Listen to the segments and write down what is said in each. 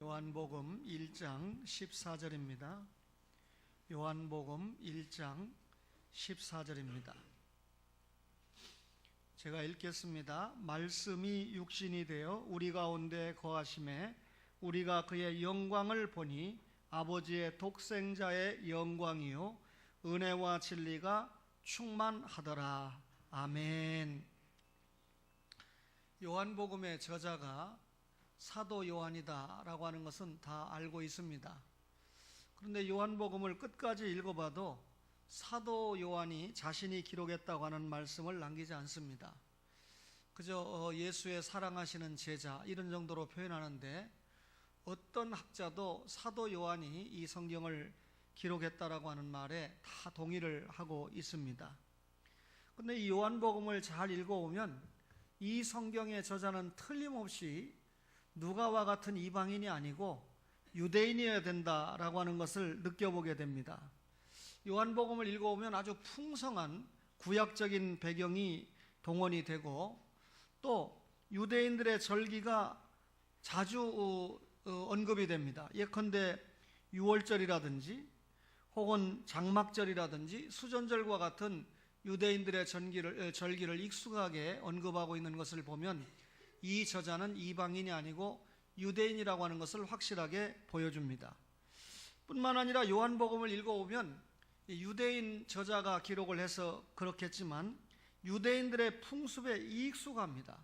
요한복음 1장 14절입니다. 요한복음 1장 14절입니다. 제가 읽겠습니다. 말씀이 육신이 되어 우리 가운데 거하심에 우리가 그의 영광을 보니 아버지의 독생자의 영광이요 은혜와 진리가 충만하더라. 아멘. 요한복음의 저자가 사도 요한이다라고 하는 것은 다 알고 있습니다. 그런데 요한복음을 끝까지 읽어봐도 사도 요한이 자신이 기록했다고 하는 말씀을 남기지 않습니다. 그저 예수의 사랑하시는 제자 이런 정도로 표현하는데, 어떤 학자도 사도 요한이 이 성경을 기록했다라고 하는 말에 다 동의를 하고 있습니다. 그런데 이 요한복음을 잘 읽어보면 이 성경의 저자는 틀림없이 누가와 같은 이방인이 아니고 유대인이어야 된다라고 하는 것을 느껴보게 됩니다. 요한복음을 읽어보면 아주 풍성한 구약적인 배경이 동원이 되고, 또 유대인들의 절기가 자주 언급이 됩니다. 예컨대 유월절이라든지 혹은 장막절이라든지 수전절과 같은 유대인들의 절기를 익숙하게 언급하고 있는 것을 보면 이 저자는 이방인이 아니고 유대인이라고 하는 것을 확실하게 보여줍니다. 뿐만 아니라 요한복음을 읽어보면 유대인 저자가 기록을 해서 그렇겠지만 유대인들의 풍습에 익숙합니다.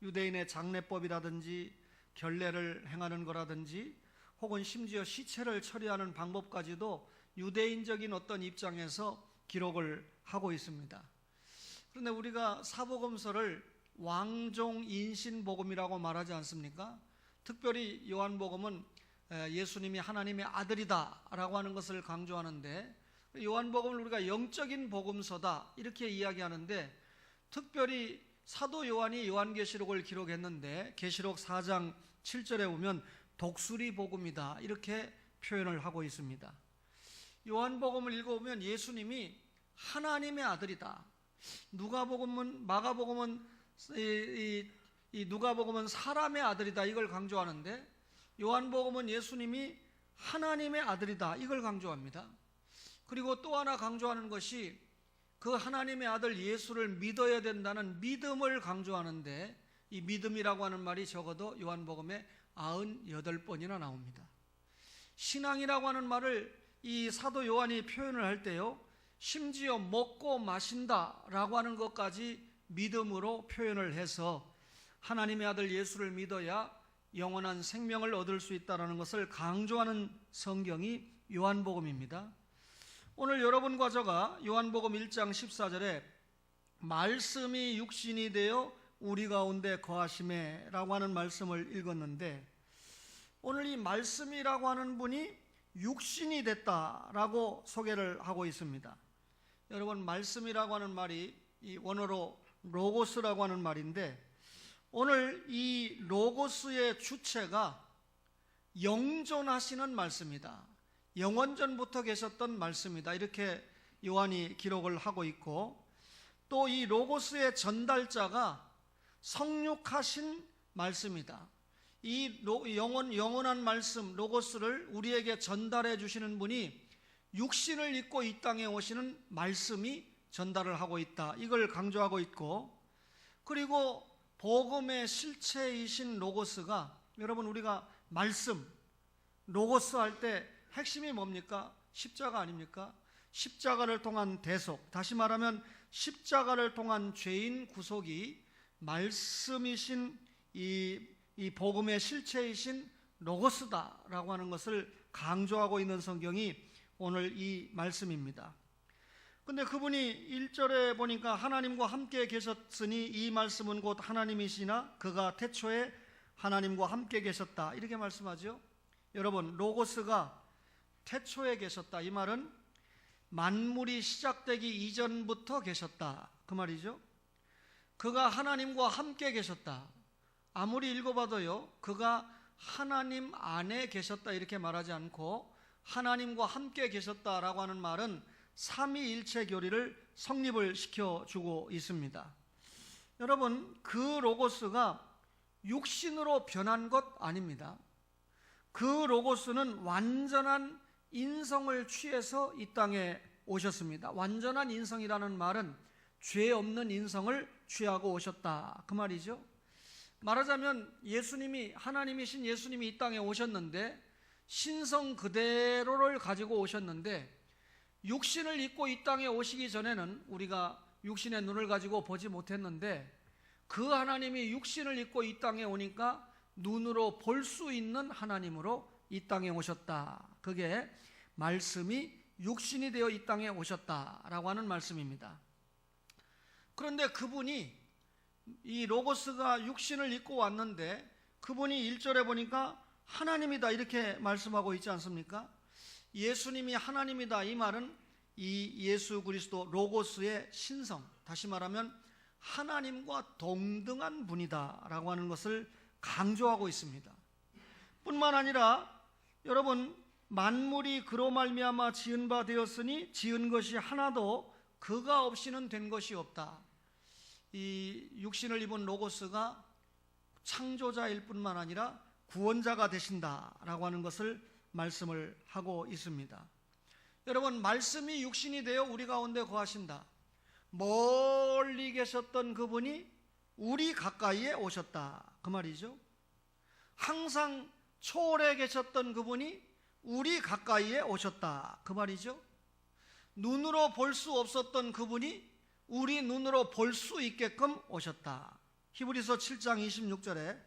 유대인의 장례법이라든지 결례를 행하는 거라든지 혹은 심지어 시체를 처리하는 방법까지도 유대인적인 어떤 입장에서 기록을 하고 있습니다. 그런데 우리가 사복음서를 왕종인신복음이라고 말하지 않습니까? 특별히 요한복음은 예수님이 하나님의 아들이다 라고 하는 것을 강조하는데, 요한복음을 우리가 영적인 복음서다 이렇게 이야기하는데, 특별히 사도 요한이 요한계시록을 기록했는데 계시록 4장 7절에 보면 독수리 복음이다 이렇게 표현을 하고 있습니다. 요한복음을 읽어보면 예수님이 하나님의 아들이다. 마가복음은 누가복음은 사람의 아들이다 이걸 강조하는데, 요한복음은 예수님이 하나님의 아들이다 이걸 강조합니다. 그리고 또 하나 강조하는 것이 그 하나님의 아들 예수를 믿어야 된다는 믿음을 강조하는데, 이 믿음이라고 하는 말이 적어도 요한복음에 98번이나 나옵니다. 신앙이라고 하는 말을 이 사도 요한이 표현을 할 때요, 심지어 먹고 마신다라고 하는 것까지 믿음으로 표현을 해서 하나님의 아들 예수를 믿어야 영원한 생명을 얻을 수 있다는 것을 강조하는 성경이 요한복음입니다. 오늘 여러분과 저가 요한복음 1장 14절에 말씀이 육신이 되어 우리 가운데 거하심에 라고 하는 말씀을 읽었는데, 오늘 이 말씀이라고 하는 분이 육신이 됐다라고 소개를 하고 있습니다. 여러분, 말씀이라고 하는 말이 이 원어로 로고스라고 하는 말인데, 오늘 이 로고스의 주체가 영존하시는 말씀이다, 영원전부터 계셨던 말씀이다 이렇게 요한이 기록을 하고 있고, 또 이 로고스의 전달자가 성육하신 말씀이다. 이 영원한 말씀 로고스를 우리에게 전달해 주시는 분이 육신을 입고 이 땅에 오시는 말씀이 전달을 하고 있다 이걸 강조하고 있고, 그리고 복음의 실체이신 로고스가, 여러분 우리가 말씀 로고스 할 때 핵심이 뭡니까? 십자가 아닙니까? 십자가를 통한 대속, 다시 말하면 십자가를 통한 죄인 구속이 말씀이신 이 복음의 실체이신 로고스다라고 하는 것을 강조하고 있는 성경이 오늘 이 말씀입니다. 근데 그분이 1절에 보니까 하나님과 함께 계셨으니 이 말씀은 곧 하나님이시나 그가 태초에 하나님과 함께 계셨다 이렇게 말씀하죠. 여러분, 로고스가 태초에 계셨다 이 말은 만물이 시작되기 이전부터 계셨다 그 말이죠. 그가 하나님과 함께 계셨다, 아무리 읽어봐도요 그가 하나님 안에 계셨다 이렇게 말하지 않고 하나님과 함께 계셨다라고 하는 말은 삼위일체 교리를 성립을 시켜주고 있습니다. 여러분, 그 로고스가 육신으로 변한 것 아닙니다. 그 로고스는 완전한 인성을 취해서 이 땅에 오셨습니다. 완전한 인성이라는 말은 죄 없는 인성을 취하고 오셨다, 그 말이죠. 말하자면 예수님이, 하나님이신 예수님이 이 땅에 오셨는데 신성 그대로를 가지고 오셨는데, 육신을 입고 이 땅에 오시기 전에는 우리가 육신의 눈을 가지고 보지 못했는데, 그 하나님이 육신을 입고 이 땅에 오니까 눈으로 볼 수 있는 하나님으로 이 땅에 오셨다. 그게 말씀이 육신이 되어 이 땅에 오셨다라고 하는 말씀입니다. 그런데 그분이, 이 로고스가 육신을 입고 왔는데 그분이 1절에 보니까 하나님이다 이렇게 말씀하고 있지 않습니까? 예수님이 하나님이다, 이 말은 이 예수 그리스도 로고스의 신성, 다시 말하면 하나님과 동등한 분이다 라고 하는 것을 강조하고 있습니다. 뿐만 아니라 여러분, 만물이 그로 말미암아 지은 바 되었으니 지은 것이 하나도 그가 없이는 된 것이 없다. 이 육신을 입은 로고스가 창조자일 뿐만 아니라 구원자가 되신다라고 하는 것을 말씀을 하고 있습니다. 여러분, 말씀이 육신이 되어 우리 가운데 거하신다. 멀리 계셨던 그분이 우리 가까이에 오셨다, 그 말이죠. 항상 초월해 계셨던 그분이 우리 가까이에 오셨다, 그 말이죠. 눈으로 볼 수 없었던 그분이 우리 눈으로 볼 수 있게끔 오셨다. 히브리서 7장 26절에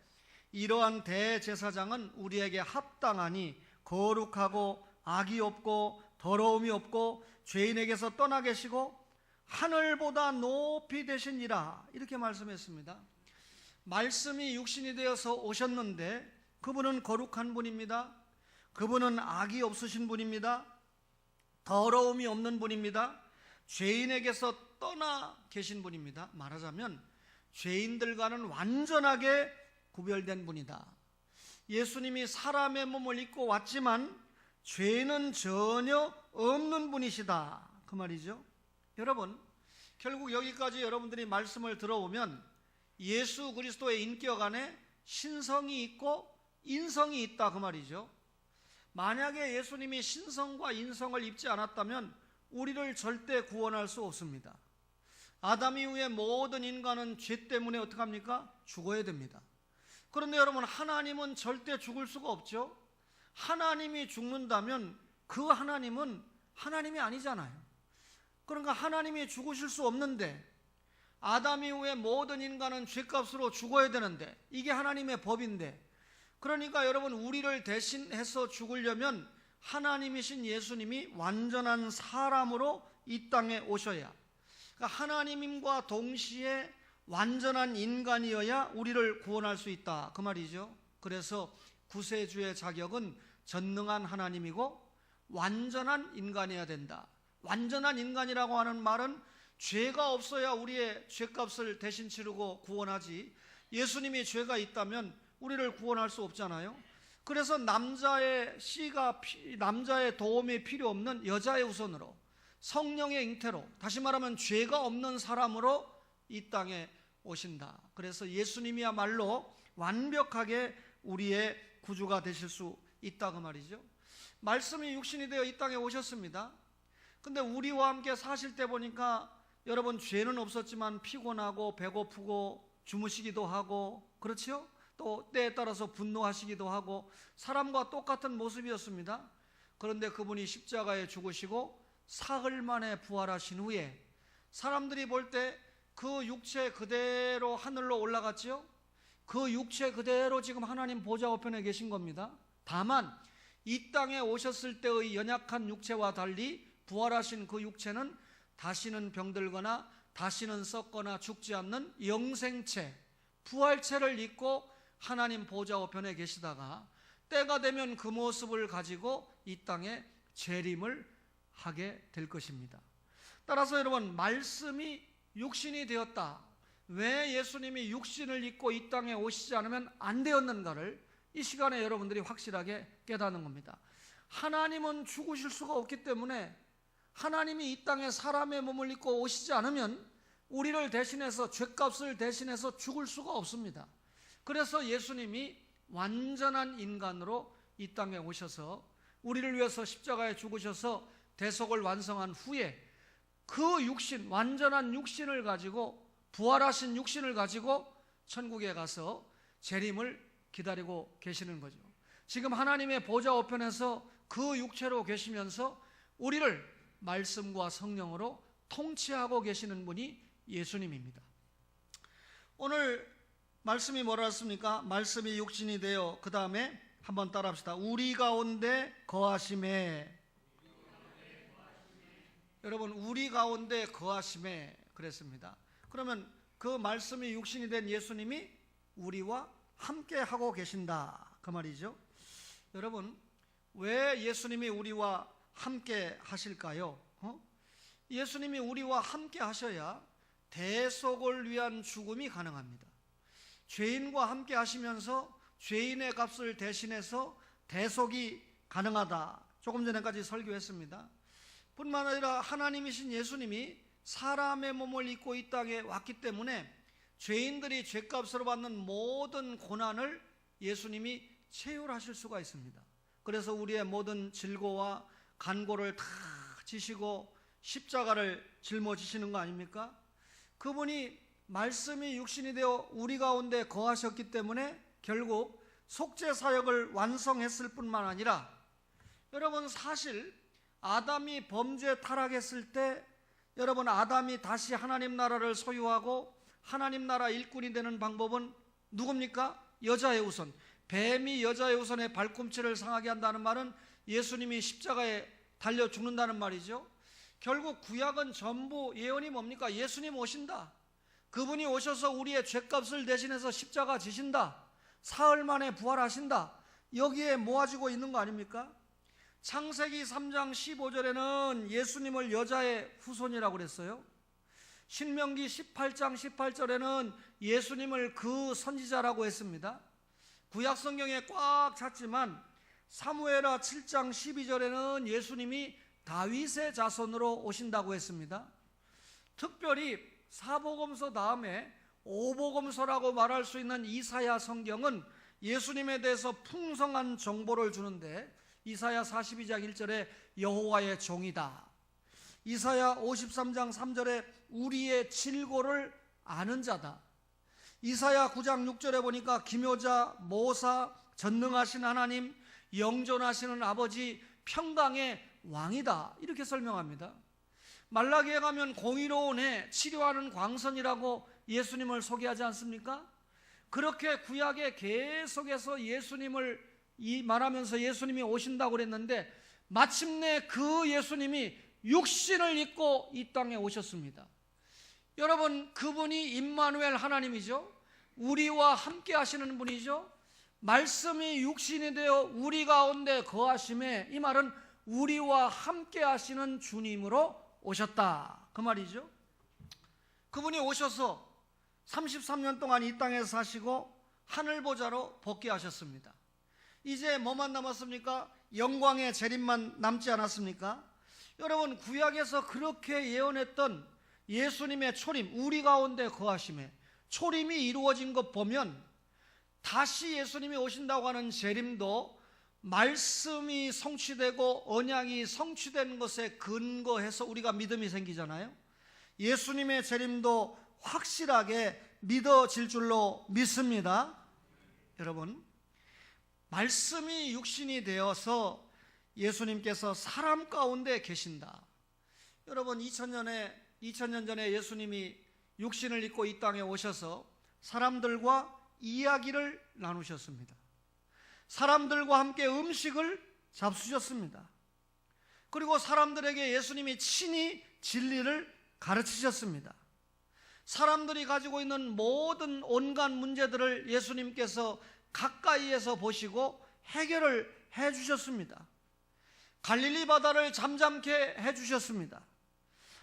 이러한 대제사장은 우리에게 합당하니 거룩하고 악이 없고 더러움이 없고 죄인에게서 떠나 계시고 하늘보다 높이 되시니라, 이렇게 말씀했습니다. 말씀이 육신이 되어서 오셨는데 그분은 거룩한 분입니다. 그분은 악이 없으신 분입니다. 더러움이 없는 분입니다. 죄인에게서 떠나 계신 분입니다. 말하자면 죄인들과는 완전하게 구별된 분이다. 예수님이 사람의 몸을 입고 왔지만 죄는 전혀 없는 분이시다, 그 말이죠. 여러분, 결국 여기까지 여러분들이 말씀을 들어오면 예수 그리스도의 인격 안에 신성이 있고 인성이 있다, 그 말이죠. 만약에 예수님이 신성과 인성을 입지 않았다면 우리를 절대 구원할 수 없습니다. 아담 이후의 모든 인간은 죄 때문에 어떻게 합니까? 죽어야 됩니다. 그런데 여러분, 하나님은 절대 죽을 수가 없죠. 하나님이 죽는다면 그 하나님은 하나님이 아니잖아요. 그러니까 하나님이 죽으실 수 없는데, 아담 이후의 모든 인간은 죄값으로 죽어야 되는데, 이게 하나님의 법인데, 그러니까 여러분, 우리를 대신해서 죽으려면 하나님이신 예수님이 완전한 사람으로 이 땅에 오셔야, 그러니까 하나님과 동시에 완전한 인간이어야 우리를 구원할 수 있다, 그 말이죠. 그래서 구세주의 자격은 전능한 하나님이고 완전한 인간이어야 된다. 완전한 인간이라고 하는 말은 죄가 없어야 우리의 죄값을 대신 치르고 구원하지, 예수님이 죄가 있다면 우리를 구원할 수 없잖아요. 그래서 남자의 도움이 필요 없는 여자의 우선으로, 성령의 잉태로, 다시 말하면 죄가 없는 사람으로 이 땅에 오신다. 그래서 예수님이야말로 완벽하게 우리의 구주가 되실 수 있다고 말이죠. 말씀이 육신이 되어 이 땅에 오셨습니다. 근데 우리와 함께 사실 때 보니까 여러분, 죄는 없었지만 피곤하고 배고프고 주무시기도 하고, 그렇죠? 또 때에 따라서 분노하시기도 하고 사람과 똑같은 모습이었습니다. 그런데 그분이 십자가에 죽으시고 사흘 만에 부활하신 후에 사람들이 볼 때 그 육체 그대로 하늘로 올라갔지요. 그 육체 그대로 지금 하나님 보좌 우편에 계신 겁니다. 다만 이 땅에 오셨을 때의 연약한 육체와 달리 부활하신 그 육체는 다시는 병들거나 다시는 썩거나 죽지 않는 영생체, 부활체를 입고 하나님 보좌 우편에 계시다가 때가 되면 그 모습을 가지고 이 땅에 재림을 하게 될 것입니다. 따라서 여러분, 말씀이 육신이 되었다. 왜 예수님이 육신을 입고 이 땅에 오시지 않으면 안 되었는가를 이 시간에 여러분들이 확실하게 깨닫는 겁니다. 하나님은 죽으실 수가 없기 때문에 하나님이 이 땅에 사람의 몸을 입고 오시지 않으면 우리를 대신해서, 죄값을 대신해서 죽을 수가 없습니다. 그래서 예수님이 완전한 인간으로 이 땅에 오셔서 우리를 위해서 십자가에 죽으셔서 대속을 완성한 후에 그 육신, 완전한 육신을 가지고, 부활하신 육신을 가지고 천국에 가서 재림을 기다리고 계시는 거죠. 지금 하나님의 보좌 우편에서 그 육체로 계시면서 우리를 말씀과 성령으로 통치하고 계시는 분이 예수님입니다. 오늘 말씀이 뭐라 했습니까? 말씀이 육신이 되어, 그 다음에 한번 따라합시다. 우리 가운데 거하심에. 여러분, 우리 가운데 거하심에 그랬습니다. 그러면 그 말씀이 육신이 된 예수님이 우리와 함께 하고 계신다, 그 말이죠. 여러분, 왜 예수님이 우리와 함께 하실까요? 예수님이 우리와 함께 하셔야 대속을 위한 죽음이 가능합니다. 죄인과 함께 하시면서 죄인의 값을 대신해서 대속이 가능하다, 조금 전에까지 설교했습니다. 뿐만 아니라 하나님이신 예수님이 사람의 몸을 입고 이 땅에 왔기 때문에 죄인들이 죄값으로 받는 모든 고난을 예수님이 체휼하실 수가 있습니다. 그래서 우리의 모든 질고와 간고를 다 지시고 십자가를 짊어지시는 거 아닙니까? 그분이 말씀이 육신이 되어 우리 가운데 거하셨기 때문에 결국 속죄 사역을 완성했을 뿐만 아니라, 여러분, 사실 아담이 범죄 타락했을 때, 여러분, 아담이 다시 하나님 나라를 소유하고 하나님 나라 일꾼이 되는 방법은 누굽니까? 여자의 후손. 뱀이 여자의 후손의 발꿈치를 상하게 한다는 말은 예수님이 십자가에 달려 죽는다는 말이죠. 결국 구약은 전부 예언이 뭡니까? 예수님 오신다, 그분이 오셔서 우리의 죄값을 대신해서 십자가 지신다, 사흘 만에 부활하신다, 여기에 모아지고 있는 거 아닙니까? 창세기 3장 15절에는 예수님을 여자의 후손이라고 그랬어요. 신명기 18장 18절에는 예수님을 그 선지자라고 했습니다. 구약 성경에 꽉 찼지만 사무엘하 7장 12절에는 예수님이 다윗의 자손으로 오신다고 했습니다. 특별히 사복음서 다음에 오복음서라고 말할 수 있는 이사야 성경은 예수님에 대해서 풍성한 정보를 주는데, 이사야 42장 1절에 여호와의 종이다, 이사야 53장 3절에 우리의 질고를 아는 자다, 이사야 9장 6절에 보니까 기묘자, 모사, 전능하신 하나님, 영존하시는 아버지, 평강의 왕이다, 이렇게 설명합니다. 말라기에 가면 공의로운 해, 치료하는 광선이라고 예수님을 소개하지 않습니까? 그렇게 구약에 계속해서 예수님을 말하면서 예수님이 오신다고 그랬는데, 마침내 그 예수님이 육신을 입고 이 땅에 오셨습니다. 여러분, 그분이 임마누엘 하나님이죠. 우리와 함께 하시는 분이죠. 말씀이 육신이 되어 우리 가운데 거하심에, 이 말은 우리와 함께 하시는 주님으로 오셨다, 그 말이죠. 그분이 오셔서 33년 동안 이 땅에 사시고 하늘보좌로 복귀하셨습니다. 이제 뭐만 남았습니까? 영광의 재림만 남지 않았습니까? 여러분, 구약에서 그렇게 예언했던 예수님의 초림, 우리 가운데 거하심에 초림이 이루어진 것 보면, 다시 예수님이 오신다고 하는 재림도 말씀이 성취되고 언약이 성취된 것에 근거해서 우리가 믿음이 생기잖아요. 예수님의 재림도 확실하게 믿어질 줄로 믿습니다. 여러분, 말씀이 육신이 되어서 예수님께서 사람 가운데 계신다. 여러분, 2000년 전에 예수님이 육신을 입고 이 땅에 오셔서 사람들과 이야기를 나누셨습니다. 사람들과 함께 음식을 잡수셨습니다. 그리고 사람들에게 예수님이 친히 진리를 가르치셨습니다. 사람들이 가지고 있는 모든 온갖 문제들을 예수님께서 가까이에서 보시고 해결을 해주셨습니다. 갈릴리 바다를 잠잠케 해주셨습니다.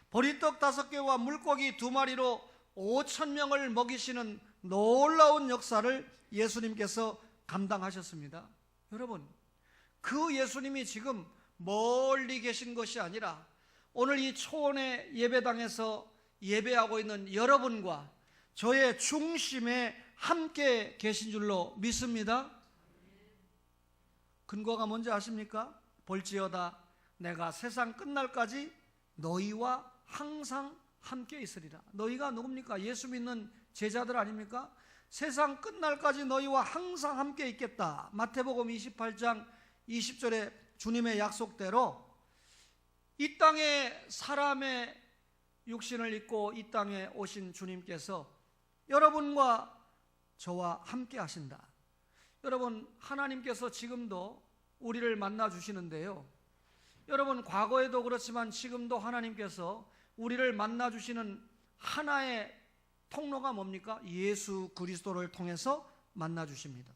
보리떡 5개와 물고기 2마리로 5,000명을 먹이시는 놀라운 역사를 예수님께서 감당하셨습니다. 여러분, 그 예수님이 지금 멀리 계신 것이 아니라 오늘 이 초원의 예배당에서 예배하고 있는 여러분과 저의 중심에 함께 계신 줄로 믿습니다. 근거가 뭔지 아십니까? 볼지어다 내가 세상 끝날까지 너희와 항상 함께 있으리라. 너희가 누굽니까? 예수 믿는 제자들 아닙니까? 세상 끝날까지 너희와 항상 함께 있겠다. 마태복음 28장 20절에 주님의 약속대로 이 땅에 사람의 육신을 입고 이 땅에 오신 주님께서 여러분과 저와 함께 하신다. 여러분, 하나님께서 지금도 우리를 만나 주시는데요, 여러분, 과거에도 그렇지만 지금도 하나님께서 우리를 만나 주시는 하나의 통로가 뭡니까? 예수 그리스도를 통해서 만나 주십니다.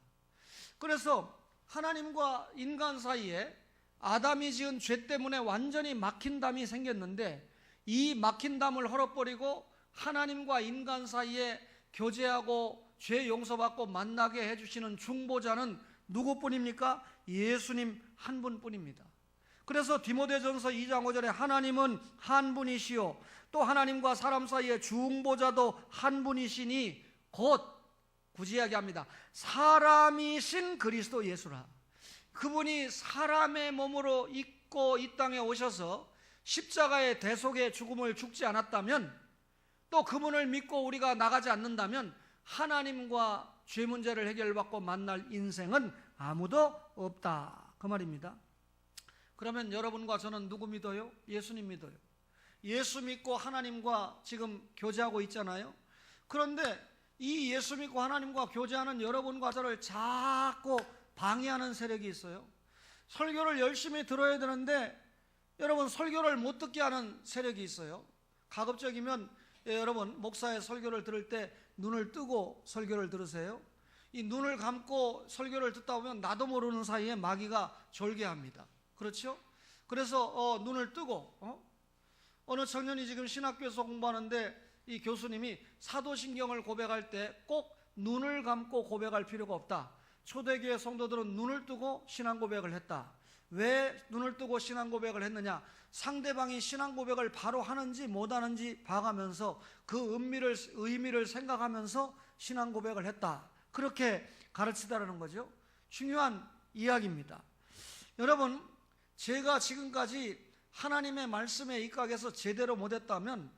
그래서 하나님과 인간 사이에 아담이 지은 죄 때문에 완전히 막힌 담이 생겼는데, 이 막힌 담을 헐어버리고 하나님과 인간 사이에 교제하고 죄 용서받고 만나게 해주시는 중보자는 누구뿐입니까? 예수님 한 분뿐입니다. 그래서 디모데전서 2장 5절에 하나님은 한 분이시요 또 하나님과 사람 사이의 중보자도 한 분이시니 곧 굳이 이야기합니다. 사람이신 그리스도 예수라. 그분이 사람의 몸으로 입고 이 땅에 오셔서 십자가의 대속의 죽음을 죽지 않았다면, 또 그분을 믿고 우리가 나가지 않는다면 하나님과 죄 문제를 해결받고 만날 인생은 아무도 없다, 그 말입니다. 그러면 여러분과 저는 누구 믿어요? 예수님 믿어요. 예수 믿고 하나님과 지금 교제하고 있잖아요. 그런데 이 예수 믿고 하나님과 교제하는 여러분과 저를 자꾸 방해하는 세력이 있어요. 설교를 열심히 들어야 되는데 여러분, 설교를 못 듣게 하는 세력이 있어요. 가급적이면 여러분, 목사의 설교를 들을 때 눈을 뜨고 설교를 들으세요. 이 눈을 감고 설교를 듣다 보면 나도 모르는 사이에 마귀가 졸개합니다. 그렇죠? 그래서 눈을 뜨고 어느 청년이 지금 신학교에서 공부하는데 이 교수님이 사도신경을 고백할 때 꼭 눈을 감고 고백할 필요가 없다. 초대교회 성도들은 눈을 뜨고 신앙 고백을 했다. 왜 눈을 뜨고 신앙 고백을 했느냐? 상대방이 신앙 고백을 바로 하는지 못하는지 봐가면서 그 의미를 생각하면서 신앙 고백을 했다. 그렇게 가르치다라는 거죠. 중요한 이야기입니다. 여러분, 제가 지금까지 하나님의 말씀에 입각해서 제대로 못했다면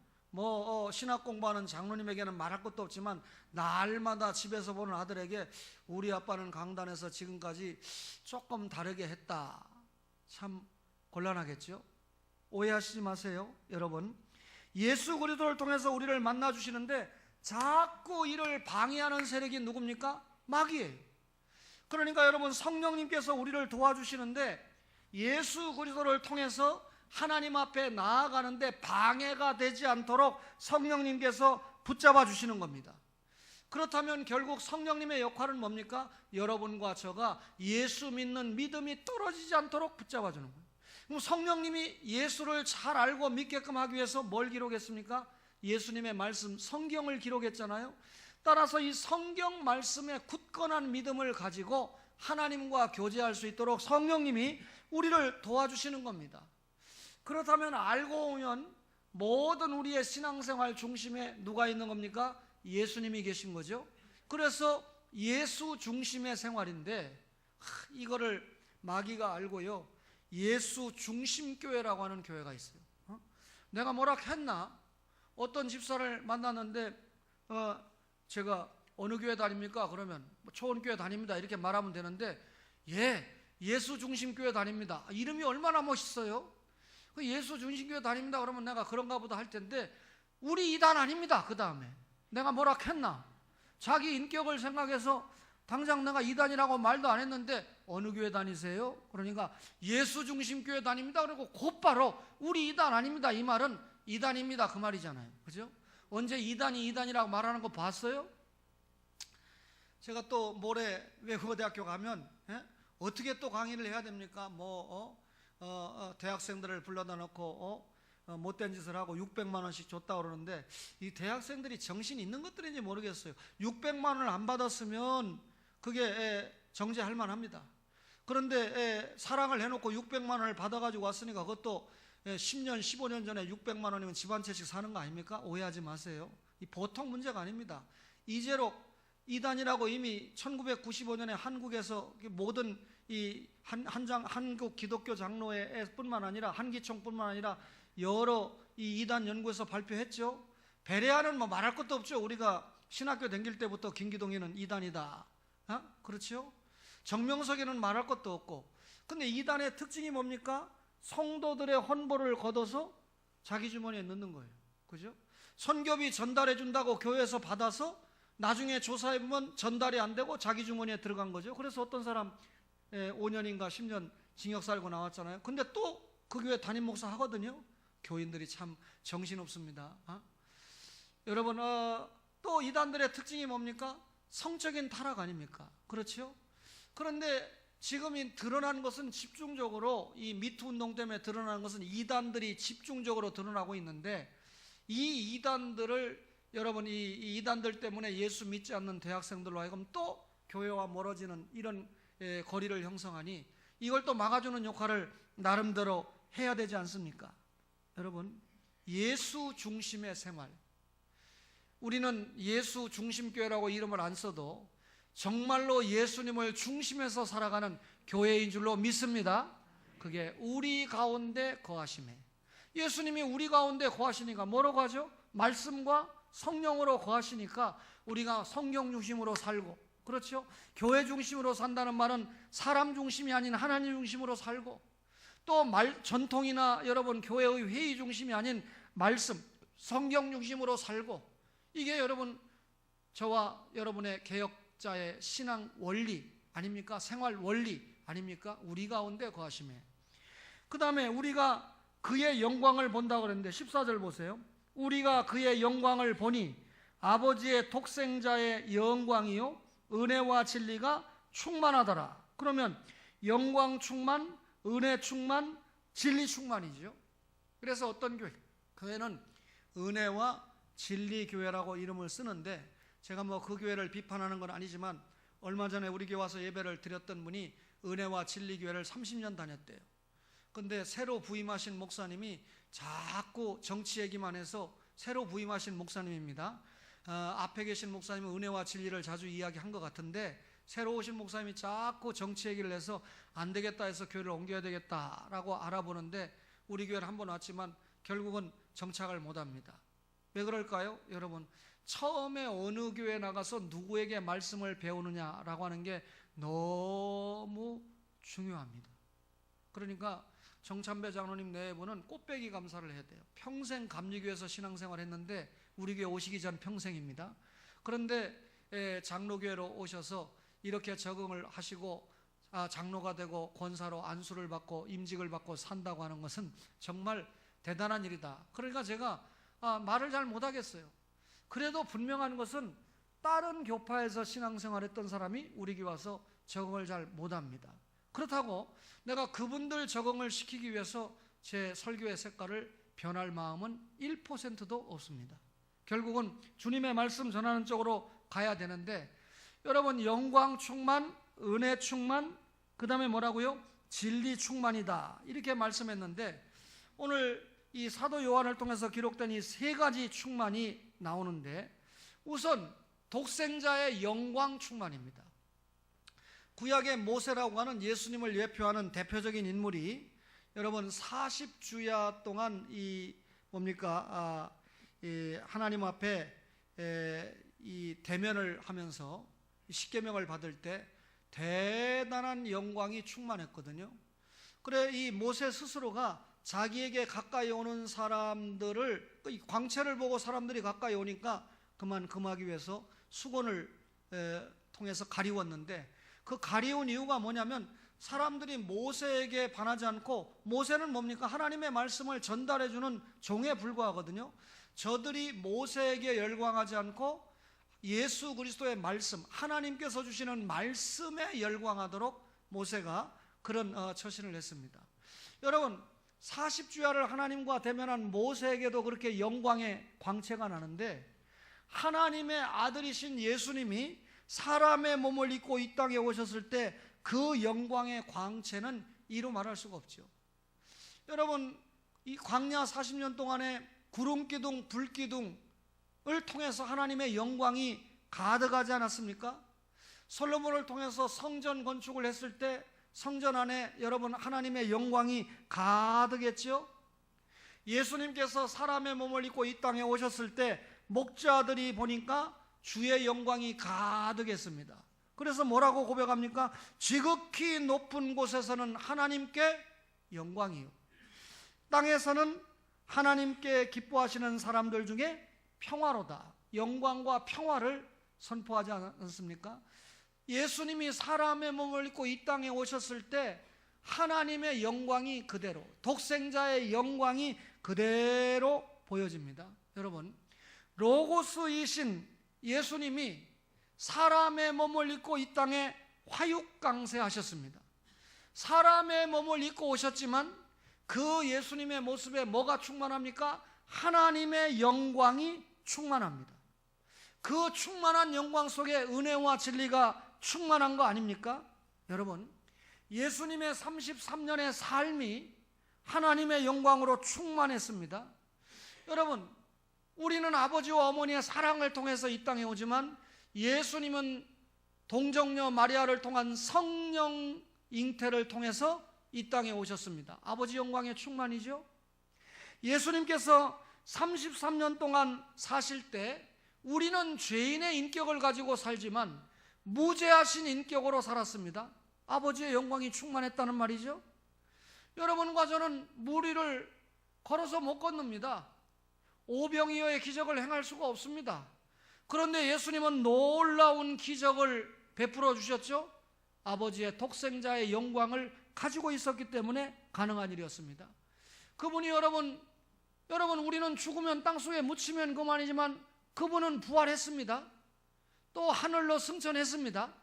신학 공부하는 장로님에게는 말할 것도 없지만 날마다 집에서 보는 아들에게 우리 아빠는 강단에서 지금까지 조금 다르게 했다. 참 곤란하겠죠? 오해하시지 마세요. 여러분, 예수 그리스도를 통해서 우리를 만나 주시는데 자꾸 이를 방해하는 세력이 누굽니까? 마귀예요. 그러니까 여러분, 성령님께서 우리를 도와주시는데 예수 그리스도를 통해서 하나님 앞에 나아가는데 방해가 되지 않도록 성령님께서 붙잡아 주시는 겁니다. 그렇다면 결국 성령님의 역할은 뭡니까? 여러분과 저가 예수 믿는 믿음이 떨어지지 않도록 붙잡아 주는 거예요. 그럼 성령님이 예수를 잘 알고 믿게끔 하기 위해서 뭘 기록했습니까? 예수님의 말씀, 성경을 기록했잖아요. 따라서 이 성경 말씀에 굳건한 믿음을 가지고 하나님과 교제할 수 있도록 성령님이 우리를 도와주시는 겁니다. 그렇다면 알고 오면 모든 우리의 신앙생활 중심에 누가 있는 겁니까? 예수님이 계신 거죠. 그래서 예수 중심의 생활인데 이거를 마귀가 알고요, 예수 중심교회라고 하는 교회가 있어요. 내가 뭐라 했나? 어떤 집사를 만났는데 제가 어느 교회 다닙니까? 그러면 초원교회 다닙니다 이렇게 말하면 되는데, 예수 중심교회 다닙니다. 이름이 얼마나 멋있어요. 예수 중심교회 다닙니다 그러면 내가 그런가 보다 할 텐데, 우리 이단 아닙니다. 그 다음에 내가 뭐라 했나? 자기 인격을 생각해서 당장 내가 이단이라고 말도 안 했는데 어느 교회 다니세요? 그러니까 예수 중심교회 다닙니다. 그리고 곧바로 우리 이단 아닙니다. 이 말은 이단입니다 그 말이잖아요. 그죠? 언제 이단이 이단이라고 말하는 거 봤어요? 제가 또 모레 외국어대학교 가면 어떻게 또 강의를 해야 됩니까? 대학생들을 불러다 놓고 못된 짓을 하고 600만 원씩 줬다 그러는데, 이 대학생들이 정신이 있는 것들인지 모르겠어요. 600만 원을 안 받았으면 그게 정죄할 만합니다. 그런데 사랑을 해놓고 600만 원을 받아가지고 왔으니까 그것도 10년 15년 전에 600만 원이면 집 한 채씩 사는 거 아닙니까? 오해하지 마세요. 이 보통 문제가 아닙니다. 이제로 이단이라고 이미 1995년에 한국에서 모든 이 한국 기독교 장로회뿐만 아니라 한기총뿐만 아니라 여러 이 이단 연구에서 발표했죠. 베레아는 뭐 말할 것도 없죠. 우리가 신학교 다닐 때부터 김기동이는 이단이다. 그렇죠? 정명석에는 말할 것도 없고. 근데 이단의 특징이 뭡니까? 성도들의 헌보를 걷어서 자기 주머니에 넣는 거예요. 그죠? 선교비 전달해 준다고 교회에서 받아서 나중에 조사해보면 전달이 안 되고 자기 주머니에 들어간 거죠. 그래서 어떤 사람 5년인가 10년 징역 살고 나왔잖아요. 근데 또 그 교회 담임 목사 하거든요. 교인들이 참 정신없습니다. 여러분, 또 이단들의 특징이 뭡니까? 성적인 타락 아닙니까? 그렇죠? 그런데 지금 드러난 것은 집중적으로 이 미투 운동 때문에 드러난 것은 이단들이 집중적으로 드러나고 있는데, 이 이단들을 여러분, 이 이단들 때문에 예수 믿지 않는 대학생들로 하여금 또 교회와 멀어지는 이런 거리를 형성하니, 이걸 또 막아주는 역할을 나름대로 해야 되지 않습니까? 여러분, 예수 중심의 생활, 우리는 예수 중심교회라고 이름을 안 써도 정말로 예수님을 중심에서 살아가는 교회인 줄로 믿습니다. 그게 우리 가운데 거하심에, 예수님이 우리 가운데 거하시니까 뭐라고 하죠? 말씀과 성령으로 거하시니까 우리가 성경 중심으로 살고, 그렇죠? 교회 중심으로 산다는 말은 사람 중심이 아닌 하나님 중심으로 살고, 또 전통이나 여러분 교회의 회의 중심이 아닌 말씀, 성경 중심으로 살고, 이게 여러분 저와 여러분의 개혁자의 신앙 원리 아닙니까? 생활 원리 아닙니까? 우리 가운데 거하심에. 그 다음에 우리가 그의 영광을 본다고 그랬는데 14절 보세요. 우리가 그의 영광을 보니 아버지의 독생자의 영광이요 은혜와 진리가 충만하더라. 그러면 영광 충만, 은혜 충만, 진리 충만이죠. 그래서 어떤 교회? 교회는 은혜와 진리 교회라고 이름을 쓰는데, 제가 뭐 그 교회를 비판하는 건 아니지만 얼마 전에 우리 교회 와서 예배를 드렸던 분이 은혜와 진리 교회를 30년 다녔대요. 근데 새로 부임하신 목사님이 자꾸 정치 얘기만 해서, 새로 부임하신 목사님입니다. 앞에 계신 목사님은 은혜와 진리를 자주 이야기한 것 같은데, 새로 오신 목사님이 자꾸 정치 얘기를 해서 안 되겠다 해서 교회를 옮겨야 되겠다라고 알아보는데, 우리 교회를 한번 왔지만 결국은 정착을 못합니다. 왜 그럴까요? 여러분, 처음에 어느 교회 나가서 누구에게 말씀을 배우느냐라고 하는 게 너무 중요합니다. 그러니까 정찬배 장로님 내부는 꽃배기 감사를 해야 돼요. 평생 감리교회에서 신앙생활 했는데 우리 교회 오시기 전 평생입니다. 그런데 장로교회로 오셔서 이렇게 적응을 하시고 장로가 되고 권사로 안수를 받고 임직을 받고 산다고 하는 것은 정말 대단한 일이다. 그러니까 제가 말을 잘 못하겠어요. 그래도 분명한 것은 다른 교파에서 신앙생활했던 사람이 우리 교회 와서 적응을 잘 못합니다. 그렇다고 내가 그분들 적응을 시키기 위해서 제 설교의 색깔을 변할 마음은 1%도 없습니다. 결국은 주님의 말씀 전하는 쪽으로 가야 되는데, 여러분 영광 충만, 은혜 충만, 그 다음에 뭐라고요? 진리 충만이다, 이렇게 말씀했는데, 오늘 이 사도 요한을 통해서 기록된 이 세 가지 충만이 나오는데, 우선 독생자의 영광 충만입니다. 구약의 모세라고 하는 예수님을 예표하는 대표적인 인물이 여러분 40주야 동안 이 뭡니까? 하나님 앞에 이 대면을 하면서 십계명을 받을 때 대단한 영광이 충만했거든요. 그래 이 모세 스스로가 자기에게 가까이 오는 사람들을, 이 광채를 보고 사람들이 가까이 오니까 그만 금하기 위해서 수건을 통해서 가리웠는데, 그 가리운 이유가 뭐냐면 사람들이 모세에게 반하지 않고, 모세는 뭡니까? 하나님의 말씀을 전달해주는 종에 불과하거든요. 저들이 모세에게 열광하지 않고 예수 그리스도의 말씀, 하나님께서 주시는 말씀에 열광하도록 모세가 그런 처신을 했습니다. 여러분 40주야를 하나님과 대면한 모세에게도 그렇게 영광의 광채가 나는데, 하나님의 아들이신 예수님이 사람의 몸을 입고 이 땅에 오셨을 때 그 영광의 광채는 이루 말할 수가 없죠. 여러분 이 광야 40년 동안에 구름기둥 불기둥을 통해서 하나님의 영광이 가득하지 않았습니까? 솔로몬을 통해서 성전 건축을 했을 때 성전 안에 여러분 하나님의 영광이 가득했죠. 예수님께서 사람의 몸을 입고 이 땅에 오셨을 때 목자들이 보니까 주의 영광이 가득했습니다. 그래서 뭐라고 고백합니까? 지극히 높은 곳에서는 하나님께 영광이요, 땅에서는 하나님께 기뻐하시는 사람들 중에 평화로다. 영광과 평화를 선포하지 않습니까? 예수님이 사람의 몸을 입고 이 땅에 오셨을 때 하나님의 영광이 그대로, 독생자의 영광이 그대로 보여집니다. 여러분, 로고스이신 예수님이 사람의 몸을 입고 이 땅에 화육강세하셨습니다. 사람의 몸을 입고 오셨지만 그 예수님의 모습에 뭐가 충만합니까? 하나님의 영광이 충만합니다. 그 충만한 영광 속에 은혜와 진리가 충만한 거 아닙니까? 여러분, 예수님의 33년의 삶이 하나님의 영광으로 충만했습니다. 여러분, 우리는 아버지와 어머니의 사랑을 통해서 이 땅에 오지만 예수님은 동정녀 마리아를 통한 성령 잉태를 통해서 이 땅에 오셨습니다. 아버지 영광의 충만이죠. 예수님께서 33년 동안 사실 때 우리는 죄인의 인격을 가지고 살지만 무죄하신 인격으로 살았습니다. 아버지의 영광이 충만했다는 말이죠. 여러분과 저는 무리를 걸어서 못 건넙니다. 오병이어의 기적을 행할 수가 없습니다. 그런데 예수님은 놀라운 기적을 베풀어 주셨죠. 아버지의 독생자의 영광을 가지고 있었기 때문에 가능한 일이었습니다. 그분이 여러분 우리는 죽으면 땅속에 묻히면 그만이지만 그분은 부활했습니다. 또 하늘로 승천했습니다.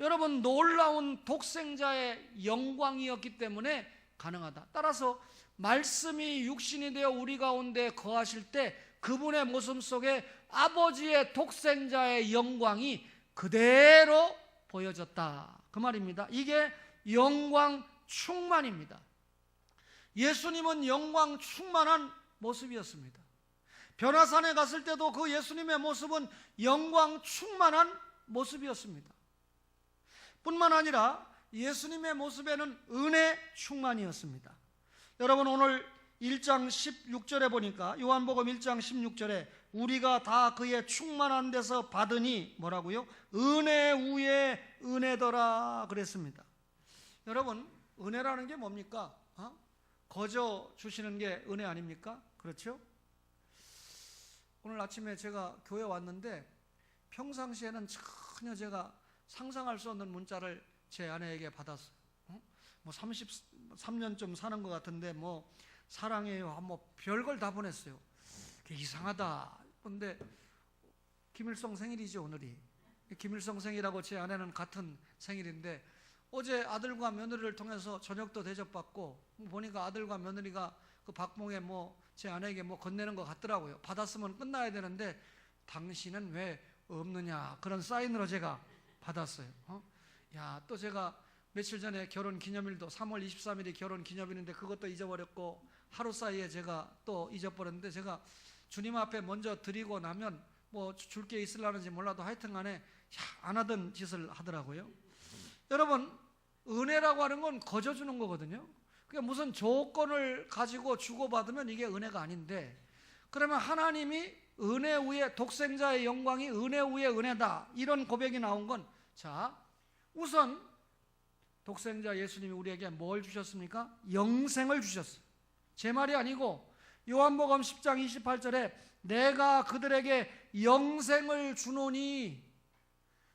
여러분, 놀라운 독생자의 영광이었기 때문에 가능하다. 따라서 말씀이 육신이 되어 우리 가운데 거하실 때 그분의 모습 속에 아버지의 독생자의 영광이 그대로 보여졌다, 그 말입니다. 이게 영광 충만입니다. 예수님은 영광 충만한 모습이었습니다. 변화산에 갔을 때도 그 예수님의 모습은 영광 충만한 모습이었습니다. 뿐만 아니라 예수님의 모습에는 은혜 충만이었습니다. 여러분, 오늘 1장 16절에 보니까 요한복음 1장 16절에 우리가 다 그의 충만한 데서 받으니 뭐라고요? 은혜 위에 은혜더라 그랬습니다. 여러분, 은혜라는 게 뭡니까? 거저 주시는 게 은혜 아닙니까? 그렇죠? 오늘 아침에 제가 교회 왔는데 평상시에는 전혀 제가 상상할 수 없는 문자를 제 아내에게 받았어요. 뭐 33년쯤 사는 것 같은데 뭐 사랑해요, 뭐 별걸 다 보냈어요. 이상하다. 근데 김일성 생일이죠, 오늘이. 김일성 생일하고 제 아내는 같은 생일인데 어제 아들과 며느리를 통해서 저녁도 대접받고 보니까 아들과 며느리가 그 박봉에 뭐 제 아내에게 뭐 건네는 것 같더라고요. 받았으면 끝나야 되는데 당신은 왜 없느냐, 그런 사인으로 제가 받았어요. 야, 또 제가 며칠 전에 결혼 기념일도 3월 23일이 결혼 기념일인데 그것도 잊어버렸고 하루 사이에 제가 또 잊어버렸는데 제가 주님 앞에 먼저 드리고 나면 뭐 줄 게 있으려는지 몰라도 하여튼 간에 안 하던 짓을 하더라고요. 여러분, 은혜라고 하는 건 거저 주는 거거든요. 그러니까 무슨 조건을 가지고 주고받으면 이게 은혜가 아닌데, 그러면 하나님이 은혜 위에 독생자의 영광이 은혜 위에 은혜다, 이런 고백이 나온 건, 자, 우선 독생자 예수님이 우리에게 뭘 주셨습니까? 영생을 주셨어요. 제 말이 아니고 요한복음 10장 28절에 내가 그들에게 영생을 주노니,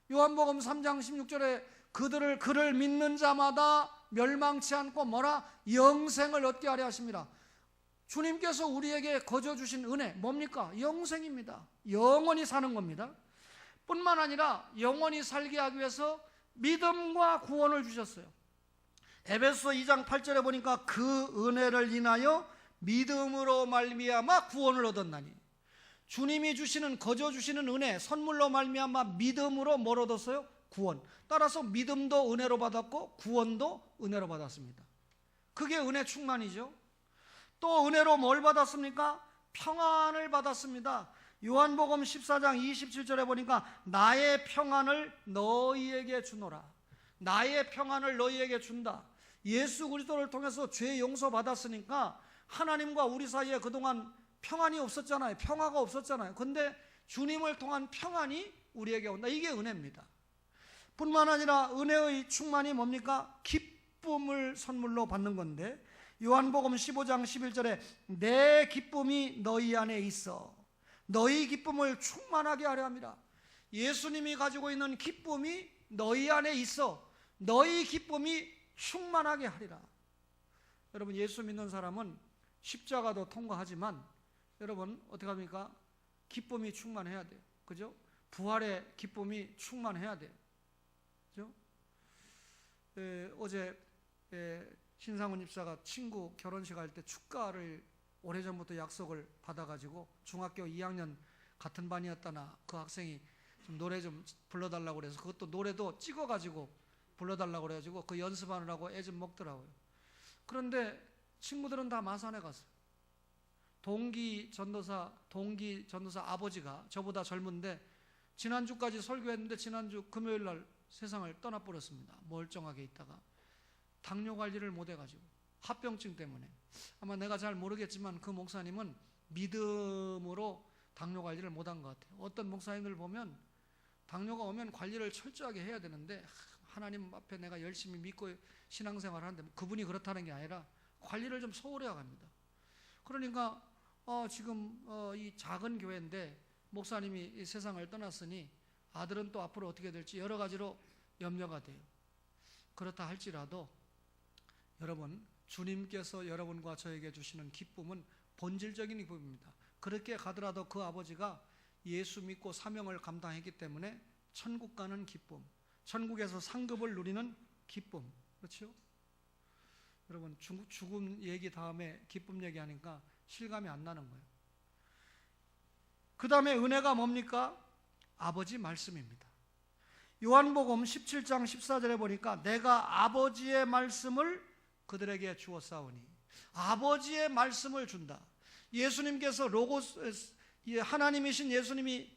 요한복음 3장 16절에 그를 믿는 자마다 멸망치 않고 뭐라? 영생을 얻게 하려 하십니다. 주님께서 우리에게 거저 주신 은혜 뭡니까? 영생입니다. 영원히 사는 겁니다. 뿐만 아니라 영원히 살게 하기 위해서 믿음과 구원을 주셨어요. 에베소 2장 8절에 보니까 그 은혜를 인하여 믿음으로 말미암아 구원을 얻었나니, 주님이 주시는 거저 주시는 은혜, 선물로 말미암아 믿음으로 뭘 얻었어요? 구원. 따라서 믿음도 은혜로 받았고 구원도 은혜로 받았습니다. 그게 은혜 충만이죠. 또 은혜로 뭘 받았습니까? 평안을 받았습니다. 요한복음 14장 27절에 보니까 나의 평안을 너희에게 주노라. 나의 평안을 너희에게 준다. 예수 그리스도를 통해서 죄 용서 받았으니까 하나님과 우리 사이에 그동안 평안이 없었잖아요. 평화가 없었잖아요. 근데 주님을 통한 평안이 우리에게 온다. 이게 은혜입니다. 뿐만 아니라 은혜의 충만이 뭡니까? 기쁨을 선물로 받는 건데, 요한복음 15장 11절에 내 기쁨이 너희 안에 있어 너희 기쁨을 충만하게 하려 함이라. 예수님이 가지고 있는 기쁨이 너희 안에 있어 너희 기쁨이 충만하게 하리라. 여러분, 예수 믿는 사람은 십자가도 통과하지만 여러분 어떻게 합니까? 기쁨이 충만해야 돼요. 그죠? 부활의 기쁨이 충만해야 돼요. 그죠? 어제 신상훈 집사가 친구 결혼식 할 때 축가를 오래전부터 약속을 받아가지고 중학교 2학년 같은 반이었다나 그 학생이 좀 노래 좀 불러달라고 그래서 그것도 노래도 찍어가지고 불러달라고 그래가지고 그 연습하느라고 애 좀 먹더라고요. 그런데 친구들은 다 마산에 갔어요. 동기 전도사 아버지가 저보다 젊은데 지난주까지 설교했는데 지난주 금요일 날 세상을 떠나버렸습니다. 멀쩡하게 있다가 당뇨 관리를 못해가지고 합병증 때문에. 아마 내가 잘 모르겠지만 그 목사님은 믿음으로 당뇨 관리를 못한 것 같아요. 어떤 목사님들 보면 당뇨가 오면 관리를 철저하게 해야 되는데 하나님 앞에 내가 열심히 믿고 신앙생활을 하는데 그분이 그렇다는 게 아니라 관리를 좀 소홀히 합니다. 그러니까 지금 이 작은 교회인데 목사님이 이 세상을 떠났으니 아들은 또 앞으로 어떻게 될지 여러 가지로 염려가 돼요. 그렇다 할지라도 여러분, 주님께서 여러분과 저에게 주시는 기쁨은 본질적인 기쁨입니다. 그렇게 가더라도 그 아버지가 예수 믿고 사명을 감당했기 때문에 천국 가는 기쁨, 천국에서 상급을 누리는 기쁨, 그렇죠? 여러분, 죽음 얘기 다음에 기쁨 얘기하니까 실감이 안 나는 거예요. 그 다음에 은혜가 뭡니까? 아버지 말씀입니다. 요한복음 17장 14절에 보니까 내가 아버지의 말씀을 그들에게 주었사오니, 아버지의 말씀을 준다. 예수님께서 로고스, 하나님이신 예수님이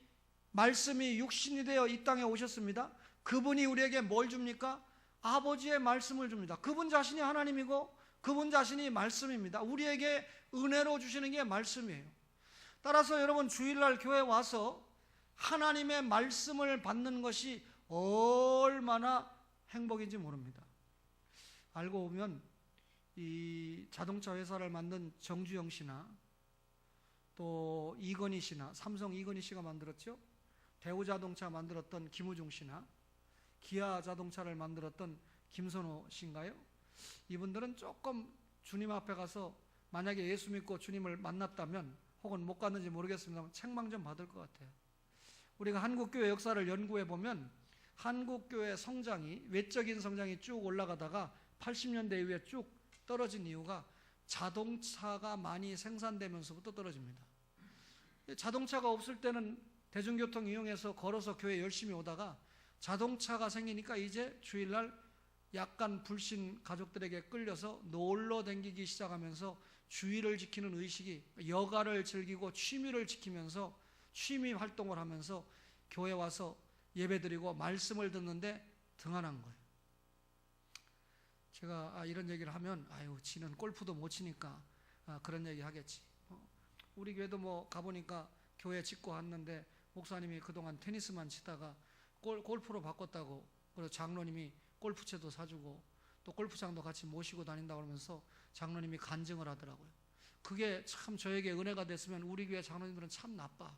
말씀이 육신이 되어 이 땅에 오셨습니다. 그분이 우리에게 뭘 줍니까? 아버지의 말씀을 줍니다. 그분 자신이 하나님이고 그분 자신이 말씀입니다. 우리에게 은혜로 주시는 게 말씀이에요. 따라서 여러분, 주일날 교회 와서 하나님의 말씀을 받는 것이 얼마나 행복인지 모릅니다. 알고 보면 이 자동차 회사를 만든 정주영 씨나 또 이건희 씨나, 삼성 이건희 씨가 만들었죠. 대우자동차 만들었던 김우중 씨나 기아 자동차를 만들었던 김선호 씨인가요? 이분들은 조금 주님 앞에 가서 만약에 예수 믿고 주님을 만났다면, 혹은 못 갔는지 모르겠습니다만 책망 좀 받을 것 같아요. 우리가 한국교회 역사를 연구해 보면 한국교회 성장이, 외적인 성장이 쭉 올라가다가 80년대 이후에 쭉 떨어진 이유가 자동차가 많이 생산되면서부터 떨어집니다. 자동차가 없을 때는 대중교통 이용해서 걸어서 교회 열심히 오다가 자동차가 생기니까 이제 주일날 약간 불신 가족들에게 끌려서 놀러 다니기 시작하면서 주의를 지키는 의식이, 여가를 즐기고 취미를 지키면서 취미 활동을 하면서 교회 와서 예배드리고 말씀을 듣는데 등한한 거예요. 제가 이런 얘기를 하면 지는 골프도 못 치니까 그런 얘기 하겠지. 우리 교회도 뭐 가보니까 교회 짓고 왔는데 목사님이 그동안 테니스만 치다가 골프로 바꿨다고, 그래서 장로님이 골프채도 사주고 또 골프장도 같이 모시고 다닌다고 하면서 장로님이 간증을 하더라고요. 그게 참 저에게 은혜가 됐으면 우리 교회 장로님들은 참 나빠.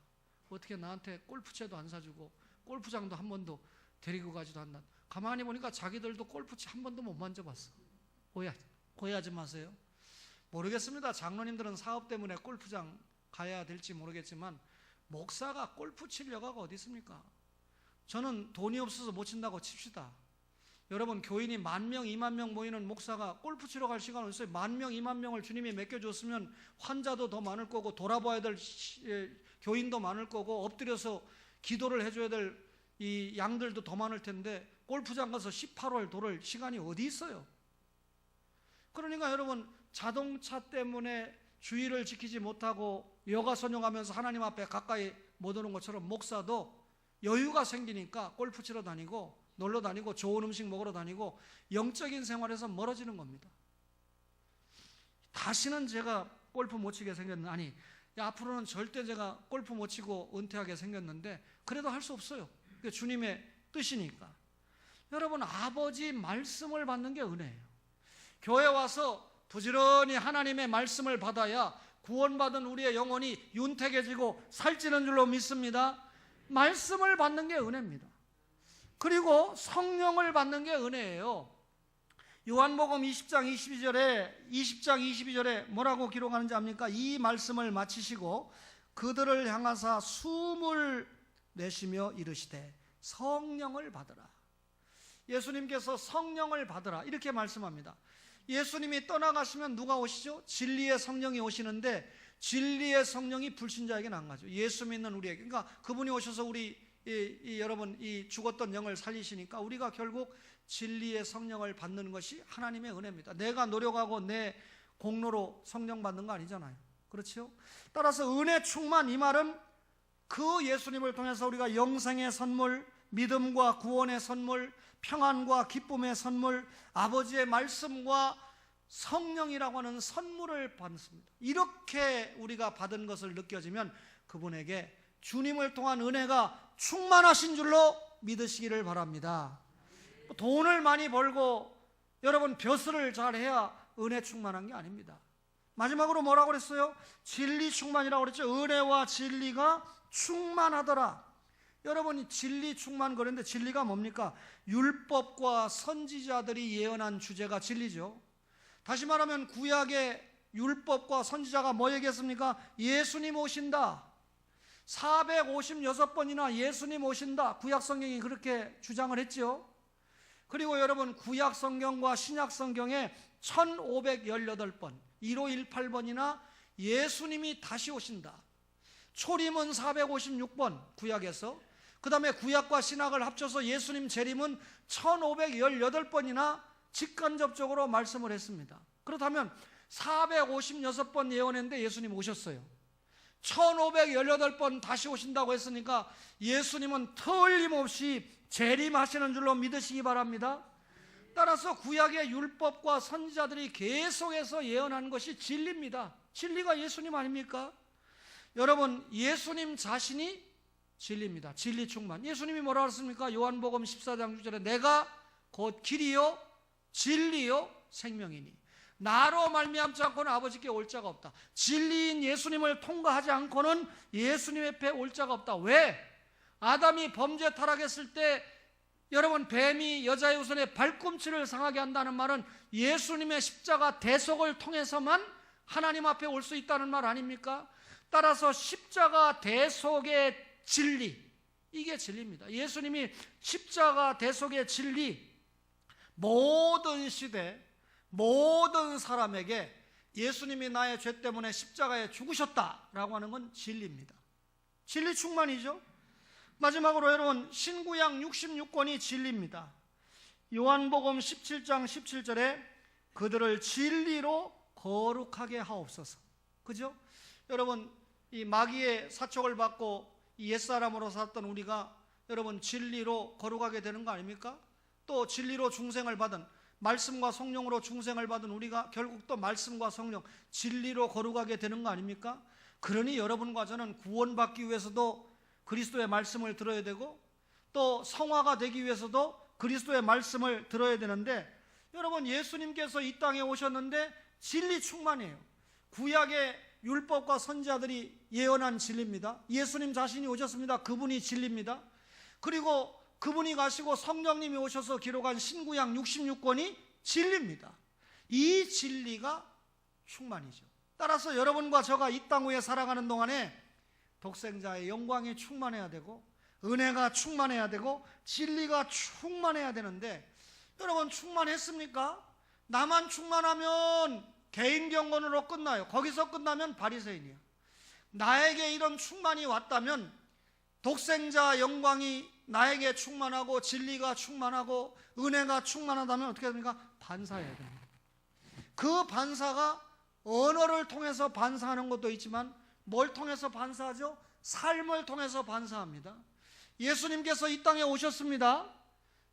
어떻게 나한테 골프채도 안 사주고 골프장도 한 번도 데리고 가지도 않나. 가만히 보니까 자기들도 골프채 한 번도 못 만져봤어. 오해하지 마세요. 모르겠습니다. 장로님들은 사업 때문에 골프장 가야 될지 모르겠지만 목사가 골프 칠 여가가 어디 있습니까? 저는 돈이 없어서 못 친다고 칩시다. 여러분, 교인이 10,000명, 20,000명 모이는 목사가 골프 치러 갈 시간 없어요. 10,000명, 20,000명을 주님이 맡겨줬으면 환자도 더 많을 거고 돌아봐야 될 교인도 많을 거고 엎드려서 기도를 해줘야 될 이 양들도 더 많을 텐데 골프장 가서 18홀 돌을 시간이 어디 있어요? 그러니까 여러분, 자동차 때문에 주의를 지키지 못하고 여가선용하면서 하나님 앞에 가까이 못 오는 것처럼 목사도 여유가 생기니까 골프 치러 다니고 놀러 다니고 좋은 음식 먹으러 다니고 영적인 생활에서 멀어지는 겁니다. 다시는 제가 골프 못 치게 생겼는데, 아니, 앞으로는 절대 제가 골프 못 치고 은퇴하게 생겼는데 그래도 할 수 없어요. 그게 주님의 뜻이니까. 여러분, 아버지 말씀을 받는 게 은혜예요. 교회 와서 부지런히 하나님의 말씀을 받아야 구원받은 우리의 영혼이 윤택해지고 살찌는 줄로 믿습니다. 말씀을 받는 게 은혜입니다. 그리고 성령을 받는 게 은혜예요. 요한복음 20장 22절에 뭐라고 기록하는지 압니까? 이 말씀을 마치시고 그들을 향하사 숨을 내쉬며 이르시되 성령을 받으라. 예수님께서 성령을 받으라 이렇게 말씀합니다. 예수님이 떠나가시면 누가 오시죠? 진리의 성령이 오시는데 진리의 성령이 불신자에게는 안 가죠. 예수 믿는 우리에게. 그러니까 그분이 오셔서 우리 여러분 이 죽었던 영을 살리시니까 우리가 결국 진리의 성령을 받는 것이 하나님의 은혜입니다. 내가 노력하고 내 공로로 성령 받는 거 아니잖아요. 그렇죠? 따라서 은혜 충만, 이 말은 그 예수님을 통해서 우리가 영생의 선물, 믿음과 구원의 선물, 평안과 기쁨의 선물, 아버지의 말씀과 성령이라고 하는 선물을 받습니다. 이렇게 우리가 받은 것을 느껴지면 그분에게 주님을 통한 은혜가 충만하신 줄로 믿으시기를 바랍니다. 돈을 많이 벌고 여러분 벼슬을 잘해야 은혜 충만한 게 아닙니다. 마지막으로 뭐라고 그랬어요? 진리 충만이라고 그랬죠. 은혜와 진리가 충만하더라. 여러분이 진리 충만 그랬는데 진리가 뭡니까? 율법과 선지자들이 예언한 주제가 진리죠. 다시 말하면 구약의 율법과 선지자가 뭐 얘기했습니까? 예수님 오신다. 456번이나 예수님 오신다. 구약 성경이 그렇게 주장을 했죠. 그리고 여러분 구약 성경과 신약 성경에 1518번 1518번이나 예수님이 다시 오신다. 초림은 456번 구약에서, 그 다음에 구약과 신약을 합쳐서 예수님 재림은 1518번이나 직간접적으로 말씀을 했습니다. 그렇다면 456번 예언했는데 예수님 오셨어요. 1518번 다시 오신다고 했으니까 예수님은 틀림없이 재림하시는 줄로 믿으시기 바랍니다. 따라서 구약의 율법과 선지자들이 계속해서 예언한 것이 진리입니다. 진리가 예수님 아닙니까? 여러분, 예수님 자신이 진리입니다. 진리 충만. 예수님이 뭐라고 했습니까? 요한복음 14장 6절에 내가 곧 길이요 진리요 생명이니 나로 말미암지 않고는 아버지께 올 자가 없다. 진리인 예수님을 통과하지 않고는 예수님 앞에 올 자가 없다. 왜? 아담이 범죄 타락했을 때 여러분 뱀이 여자의 우선에 발꿈치를 상하게 한다는 말은 예수님의 십자가 대속을 통해서만 하나님 앞에 올 수 있다는 말 아닙니까? 따라서 십자가 대속의 진리, 이게 진리입니다. 예수님이 십자가 대속의 진리, 모든 시대 모든 사람에게 예수님이 나의 죄 때문에 십자가에 죽으셨다라고 하는 건 진리입니다. 진리 충만이죠. 마지막으로 여러분 신구약 66권이 진리입니다. 요한복음 17장 17절에 그들을 진리로 거룩하게 하옵소서. 그죠? 여러분 이 마귀의 사촉을 받고 이 옛사람으로 살았던 우리가 여러분 진리로 거룩하게 되는 거 아닙니까? 또 진리로 중생을 받은, 말씀과 성령으로 중생을 받은 우리가 결국 또 말씀과 성령, 진리로 거룩하게 되는 거 아닙니까? 그러니 여러분과 저는 구원받기 위해서도 그리스도의 말씀을 들어야 되고 또 성화가 되기 위해서도 그리스도의 말씀을 들어야 되는데, 여러분 예수님께서 이 땅에 오셨는데 진리 충만이에요. 구약의 율법과 선지자들이 예언한 진리입니다. 예수님 자신이 오셨습니다. 그분이 진리입니다. 그리고 그분이 가시고 성령님이 오셔서 기록한 신구약 66권이 진리입니다. 이 진리가 충만이죠. 따라서 여러분과 저가 이 땅 위에 살아가는 동안에 독생자의 영광이 충만해야 되고 은혜가 충만해야 되고 진리가 충만해야 되는데, 여러분 충만했습니까? 나만 충만하면 개인 경건으로 끝나요. 거기서 끝나면 바리새인이에요. 나에게 이런 충만이 왔다면, 독생자 영광이 나에게 충만하고 진리가 충만하고 은혜가 충만하다면 어떻게 됩니까? 반사해야 됩니다. 그 반사가 언어를 통해서 반사하는 것도 있지만 뭘 통해서 반사하죠? 삶을 통해서 반사합니다. 예수님께서 이 땅에 오셨습니다.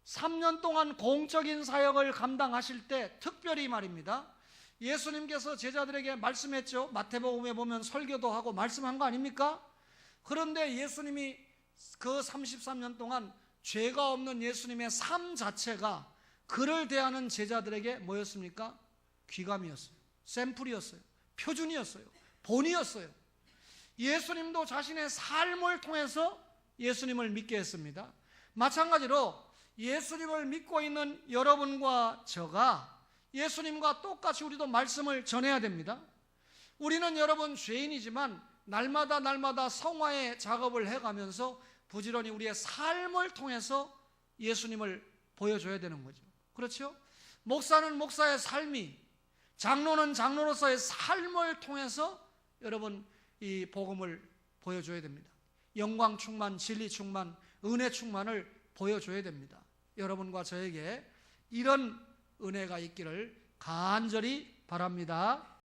3년 동안 공적인 사역을 감당하실 때 특별히 말입니다. 예수님께서 제자들에게 말씀했죠. 마태복음에 보면 설교도 하고 말씀한 거 아닙니까? 그런데 예수님이 그 33년 동안 죄가 없는 예수님의 삶 자체가 그를 대하는 제자들에게 뭐였습니까? 귀감이었어요. 샘플이었어요. 표준이었어요. 본이었어요. 예수님도 자신의 삶을 통해서 예수님을 믿게 했습니다. 마찬가지로 예수님을 믿고 있는 여러분과 저가 예수님과 똑같이 우리도 말씀을 전해야 됩니다. 우리는 여러분 죄인이지만 날마다 성화의 작업을 해가면서 부지런히 우리의 삶을 통해서 예수님을 보여줘야 되는 거죠. 그렇죠? 목사는 목사의 삶이, 장로는 장로로서의 삶을 통해서 여러분 이 복음을 보여줘야 됩니다. 영광 충만, 진리 충만, 은혜 충만을 보여줘야 됩니다. 여러분과 저에게 이런 은혜가 있기를 간절히 바랍니다.